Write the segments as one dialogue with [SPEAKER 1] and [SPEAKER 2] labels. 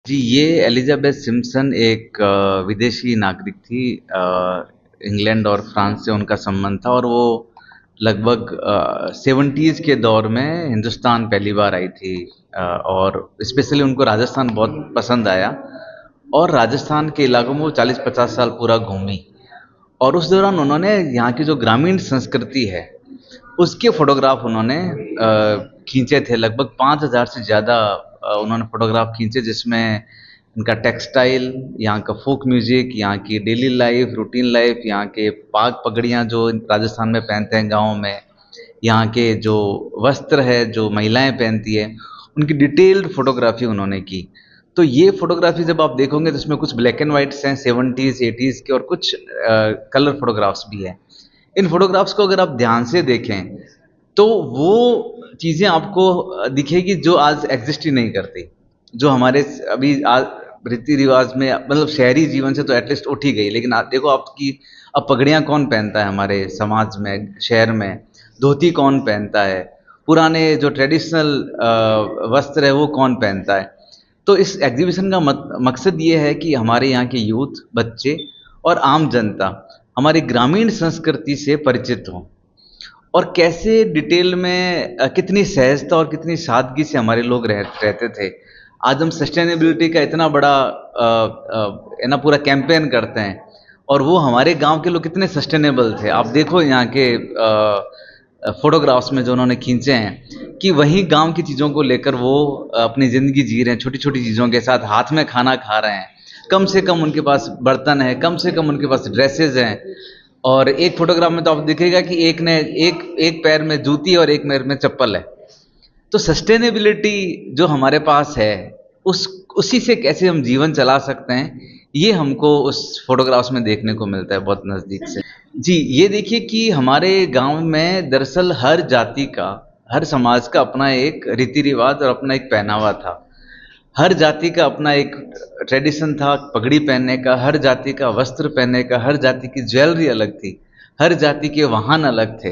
[SPEAKER 1] जी, ये Elizabeth Simpson एक विदेशी नागरिक थी। इंग्लैंड और फ्रांस से उनका संबंध था और वो लगभग 70s के दौर में हिंदुस्तान पहली बार आई थी। और स्पेशली उनको राजस्थान बहुत पसंद आया और राजस्थान के इलाकों में वो 40-50 साल पूरा घूमी और उस दौरान उन्होंने यहाँ की जो ग्रामीण संस्कृति है, उसके फ़ोटोग्राफ उन्होंने खींचे थे। लगभग 5000 से ज़्यादा उन्होंने फ़ोटोग्राफ खींचे, जिसमें इनका टेक्सटाइल, यहाँ का फ़ोक म्यूज़िक, यहाँ की डेली लाइफ़, रूटीन लाइफ़, यहाँ के पाग पगड़ियाँ जो राजस्थान में पहनते हैं गाँव में, यहाँ के जो वस्त्र है, जो महिलाएँ पहनती हैं, उनकी डिटेल्ड फ़ोटोग्राफ़ी उन्होंने की। तो ये फ़ोटोग्राफ़ी जब आप देखोगे तो इसमें कुछ ब्लैक एंड व्हाइट्स हैं 70s, 80s के और कुछ कलर फ़ोटोग्राफ्स भी हैं। इन फ़ोटोग्राफ्स को अगर आप ध्यान से देखें, तो वो चीज़ें आपको दिखेगी जो आज एग्ज़िस्ट ही नहीं करती। जो हमारे अभी रीति-रिवाज में मतलब शहरी जीवन से तो एटलीस्ट उठ ही गई, लेकिन आप देखो आपकी अब पगड़ियाँ कौन पहनता है हमारे समाज में, शहर में? धोती कौन पहनता है? पुराने जो ट्रेडिशनल वस्त्र है वो कौन पहनता है? तो इस एग्ज़िबिशन का मकसद ये है कि हमारे यहाँ के यूथ, बच्चे और आम जनता हमारी ग्रामीण संस्कृति से परिचित हों और कैसे डिटेल में कितनी सहजता और कितनी सादगी से हमारे लोग रहते थे। आज हम सस्टेनेबिलिटी का इतना बड़ा है ना पूरा कैंपेन करते हैं और वो हमारे गांव के लोग कितने सस्टेनेबल थे। आप देखो यहाँ के फोटोग्राफ्स में जो उन्होंने खींचे हैं कि वहीं गांव की चीज़ों को लेकर वो अपनी ज़िंदगी जी रहे हैं, छोटी-छोटी चीज़ों के साथ हाथ में खाना खा रहे हैं। कम से कम उनके पास बर्तन है, कम से कम उनके पास ड्रेसेज़ हैं और एक फ़ोटोग्राफ में तो आपको दिखेगा कि एक पैर में जूती और एक पैर में चप्पल है। तो सस्टेनेबिलिटी जो हमारे पास है, उसी से कैसे हम जीवन चला सकते हैं, ये हमको उस फ़ोटोग्राफ्स में देखने को मिलता है बहुत नज़दीक से। जी, ये देखिए कि हमारे गाँव में दरअसल हर जाति का, हर समाज का अपना एक रीति-रिवाज और अपना एक पहनावा था। हर जाति का अपना एक ट्रेडिशन था पगड़ी पहनने का, हर जाति का वस्त्र पहनने का, हर जाति की ज्वेलरी अलग थी, हर जाति के वाहन अलग थे,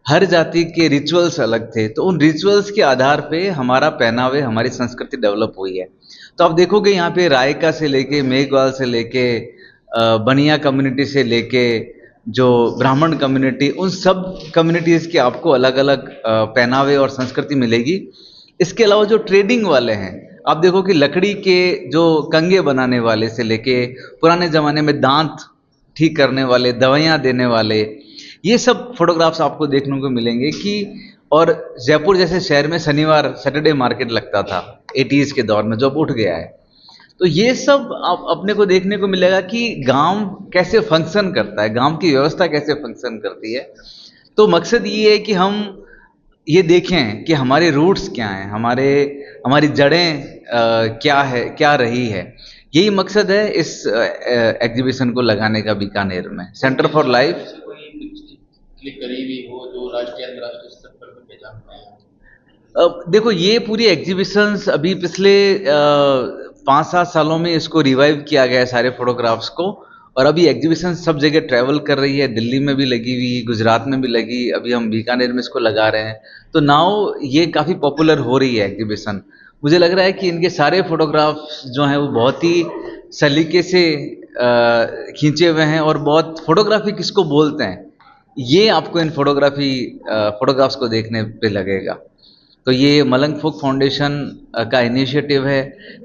[SPEAKER 1] हर जाति के रिचुअल्स अलग थे। तो उन रिचुअल्स के आधार पे हमारा पहनावे, हमारी संस्कृति डेवलप हुई है। तो आप देखोगे यहाँ पे रायका से लेके, मेघवाल से लेके बनिया कम्युनिटी से लेके जो ब्राह्मण कम्युनिटी, उन सब कम्युनिटीज़ के आपको अलग-अलग पहनावे और संस्कृति मिलेगी। इसके अलावा जो ट्रेडिंग वाले हैं, आप देखो कि लकड़ी के जो कंघे बनाने वाले से लेके पुराने ज़माने में दाँत ठीक करने वाले, दवाइयाँ देने वाले, ये सब फोटोग्राफ्स आपको देखने को मिलेंगे कि और जयपुर जैसे शहर में शनिवार सैटरडे मार्केट लगता था 80s के दौर में, जो अब उठ गया है। तो ये सब आप अपने को देखने को मिलेगा कि गांव कैसे फंक्शन करता है, गांव की व्यवस्था कैसे फंक्शन करती है। तो मकसद ये है कि हम ये देखें कि हमारे रूट्स क्या हैं, हमारी जड़ें क्या है, क्या रही है। यही मकसद है इस एग्जीबिशन को लगाने का बीकानेर में, सेंटर फॉर लाइफ।
[SPEAKER 2] कोई इतनी करीबी हो जो राष्ट्रीय अंतर्राष्ट्रीय स्तर पर भी पहचान पाए?
[SPEAKER 1] देखो ये पूरी एग्जीबिशंस अभी पिछले 5-7 सालों में इसको रिवाइव किया गया है सारे फोटोग्राफ्स को और अभी एग्जीबिशन सब जगह ट्रैवल कर रही है। दिल्ली में भी लगी हुई, गुजरात में भी लगी, अभी हम बीकानेर में इसको लगा रहे हैं। तो नाउ ये काफ़ी पॉपुलर हो रही है एग्जीबिशन। मुझे लग रहा है कि इनके सारे फोटोग्राफ्स जो हैं वो बहुत ही सलीके से खींचे हुए हैं और बहुत फोटोग्राफी किसको बोलते हैं ये आपको इन फोटोग्राफ्स को देखने पे लगेगा। तो ये मलंग फोक फाउंडेशन का इनिशिएटिव है।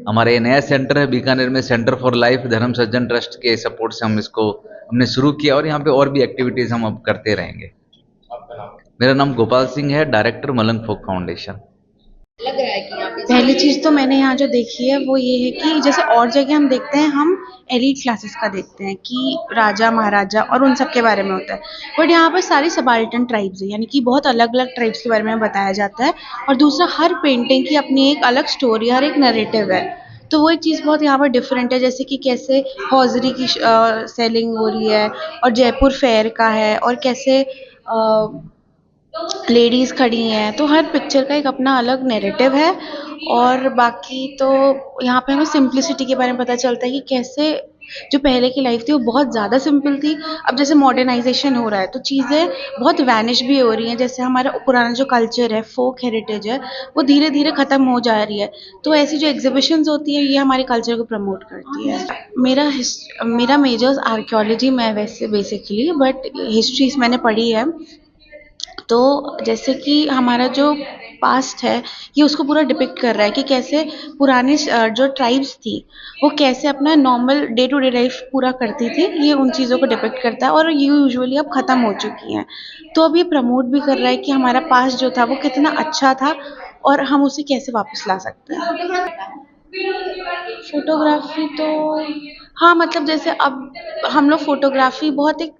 [SPEAKER 1] हमारा ये नया सेंटर है बीकानेर में, सेंटर फॉर लाइफ धर्म सज्जन ट्रस्ट के सपोर्ट से हमने शुरू किया और यहाँ पे और भी एक्टिविटीज़ हम अब करते रहेंगे।
[SPEAKER 2] आपका नाम?
[SPEAKER 1] मेरा नाम गोपाल सिंह है, डायरेक्टर मलंग फोक फाउंडेशन।
[SPEAKER 3] लग रहा है कि यहाँ पे पहली चीज़ तो मैंने यहाँ जो देखी है वो ये है कि जैसे और जगह हम देखते हैं, हम एलीट क्लासेस का देखते हैं कि राजा महाराजा और उन सब के बारे में होता है, बट यहाँ पर सारी सबाल्टन ट्राइब्स है, यानी कि बहुत अलग अलग ट्राइब्स के बारे में बताया जाता है। और दूसरा, हर पेंटिंग की अपनी एक अलग स्टोरी, हर एक नरेटिव है। तो वो एक चीज़ बहुत यहाँ पर डिफरेंट है, जैसे कि कैसे हौजरी की सेलिंग हो रही है और जयपुर फेयर का है और कैसे लेडीज़ खड़ी हैं। तो हर पिक्चर का एक अपना अलग नैरेटिव है। और बाकी तो यहाँ पे हमें सिंप्लिसिटी के बारे में पता चलता है कि कैसे जो पहले की लाइफ थी वो बहुत ज़्यादा सिंपल थी। अब जैसे मॉडर्नाइजेशन हो रहा है तो चीज़ें बहुत वैनिश भी हो रही हैं। जैसे हमारा पुराना जो कल्चर है, फोक हेरिटेज है, वो धीरे धीरे ख़त्म हो जा रही है। तो ऐसी जो एग्जीबिशंस होती है ये हमारे कल्चर को प्रमोट करती है। मेरा मेजर्स आर्कियोलॉजी में है वैसे बेसिकली, बट हिस्ट्रीज मैंने पढ़ी है। तो जैसे कि हमारा जो पास्ट है ये उसको पूरा डिपिक्ट कर रहा है कि कैसे पुरानी जो ट्राइब्स थी वो कैसे अपना normal day to day life पूरा करती थी। ये उन चीज़ों को डिपिक्ट करता है और ये यूजुअली अब ख़त्म हो चुकी हैं। तो अब ये प्रमोट भी कर रहा है कि हमारा पास्ट जो था वो कितना अच्छा था और हम उसे कैसे वापस ला सकते हैं। फ़ोटोग्राफ़ी तो हाँ, मतलब जैसे अब हम लोग फ़ोटोग्राफ़ी बहुत एक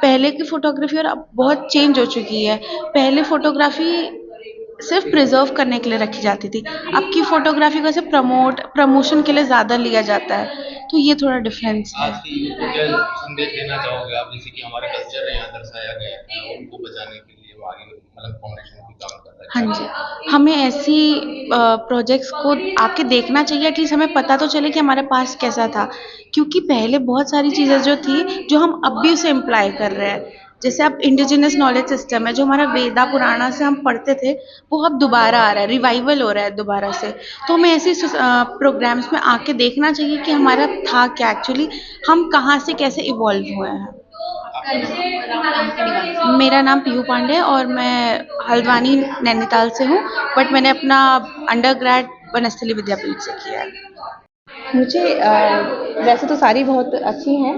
[SPEAKER 3] पहले की फ़ोटोग्राफ़ी और अब बहुत चेंज हो चुकी है। पहले फ़ोटोग्राफ़ी सिर्फ़ प्रिज़र्व करने के लिए रखी जाती थी। अब की फ़ोटोग्राफ़ी को ऐसे प्रमोशन के लिए ज़्यादा लिया जाता है। तो ये थोड़ा डिफ़रेंस है।
[SPEAKER 2] आज की यूथ को क्या संदेश देना चाहोगे आप, जैसे कि हमारे कल्चर है यहाँ दर्शाया गया है, उनको बचाने के लिए वो आगे मतलब फाउंडेशन भी काम कर रहा है?
[SPEAKER 3] हाँ जी, हमें ऐसी प्रोजेक्ट्स को आके देखना चाहिए। एटलीस्ट हमें पता तो चले कि हमारे पास कैसा था। क्योंकि पहले बहुत सारी चीज़ें जो थी जो हम अब भी उसे इम्प्लाई कर रहे हैं। जैसे अब इंडिजिनस नॉलेज सिस्टम है जो हमारा वेदा पुराणा से हम पढ़ते थे वो अब दोबारा आ रहा है, रिवाइवल हो रहा है दोबारा से। तो हमें ऐसे प्रोग्राम्स में आके देखना चाहिए कि हमारा था क्या एक्चुअली, हम कहाँ से कैसे इवॉल्व हुए हैं। मेरा नाम पीहू पांडे है और मैं हल्द्वानी नैनीताल से हूँ, बट मैंने अपना अंडरग्रेड वनस्थली विद्यापीठ से किया है।
[SPEAKER 4] मुझे वैसे तो सारी बहुत अच्छी हैं,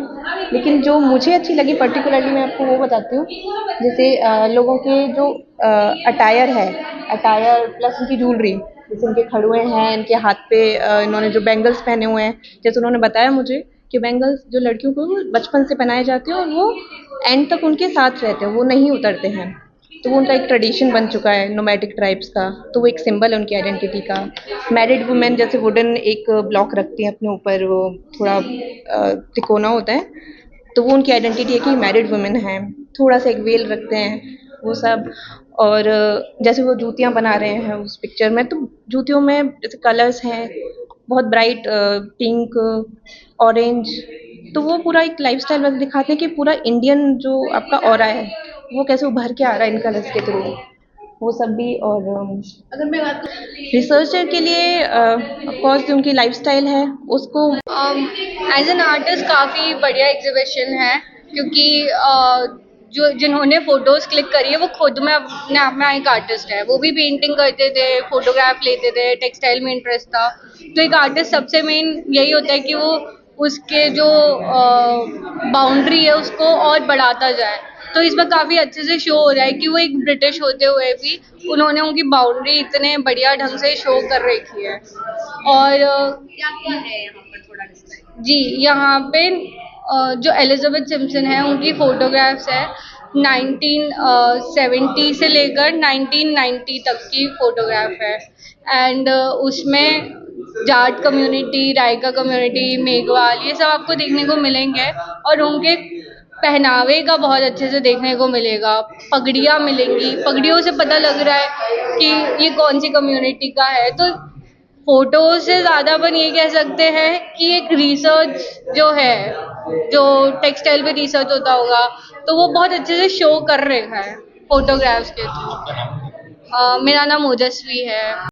[SPEAKER 4] लेकिन जो मुझे अच्छी लगी पर्टिकुलरली मैं आपको वो बताती हूँ। जैसे लोगों के जो अटायर प्लस उनकी ज्वेलरी, जैसे इनके खड़ुए हैं, इनके हाथ पे इन्होंने जो बैंगल्स पहने हुए हैं। जैसे उन्होंने बताया मुझे कि बैंगल्स जो लड़कियों को बचपन से पहनाए जाते हैं और वो एंड तक उनके साथ रहते हैं, वो नहीं उतरते हैं। तो वो उनका एक ट्रेडिशन बन चुका है नोमैडिक ट्राइब्स का, तो वो एक सिंबल है उनकी आइडेंटिटी का। मैरिड वुमेन जैसे वुडन एक ब्लॉक रखती हैं अपने ऊपर, वो थोड़ा तिकोना होता है, तो वो उनकी आइडेंटिटी है कि मैरिड वुमेन है। थोड़ा सा एक वेल रखते हैं वो सब। और जैसे वो जूतियाँ बना रहे हैं उस पिक्चर में, तो जूतियों में जैसे कलर्स हैं बहुत ब्राइट, पिंक, ऑरेंज। तो वो पूरा एक लाइफस्टाइल वैसे दिखाते हैं कि पूरा इंडियन जो आपका ऑरा है वो कैसे उभर के आ रहा है इन कलर्स के थ्रू, वो सब भी। और
[SPEAKER 5] अगर मैं बात करूँ
[SPEAKER 4] रिसर्चर के लिए ऑफ कोर्स जो उनकी लाइफस्टाइल है उसको
[SPEAKER 5] एज एन आर्टिस्ट काफ़ी बढ़िया एग्जीबिशन है, क्योंकि जो जिन्होंने फ़ोटोज़ क्लिक करी है वो खुद में अपने आप में एक आर्टिस्ट है। वो भी पेंटिंग करते थे, फोटोग्राफ लेते थे, टेक्सटाइल में इंटरेस्ट था। तो एक आर्टिस्ट सबसे मेन यही होता है कि वो उसके जो बाउंड्री है उसको और बढ़ाता जाए। तो इसमें काफ़ी अच्छे से शो हो रहा है कि वो एक ब्रिटिश होते हुए भी उन्होंने उनकी बाउंड्री इतने बढ़िया ढंग से शो कर रखी है। और
[SPEAKER 6] क्या क्या है यहाँ पर, थोड़ा डिस्क्राइब।
[SPEAKER 5] जी, यहाँ पे जो एलिजाबेथ सिम्पसन है उनकी फ़ोटोग्राफ्स है 1970 से लेकर 1990 तक की फ़ोटोग्राफ है। एंड उसमें जाट कम्युनिटी, रायका कम्युनिटी, मेघवाल, ये सब आपको देखने को मिलेंगे। और उनके पहनावे का बहुत अच्छे से देखने को मिलेगा। पगड़ियाँ मिलेंगी, पगड़ियों से पता लग रहा है कि ये कौन सी कम्युनिटी का है। तो फोटो से ज़्यादा अपन ये कह सकते हैं कि एक रिसर्च जो है, जो टेक्सटाइल पे रिसर्च होता होगा, तो वो बहुत अच्छे से शो कर रहा है फोटोग्राफ्स के थ्रू। मेरा नाम ओजस्वी है।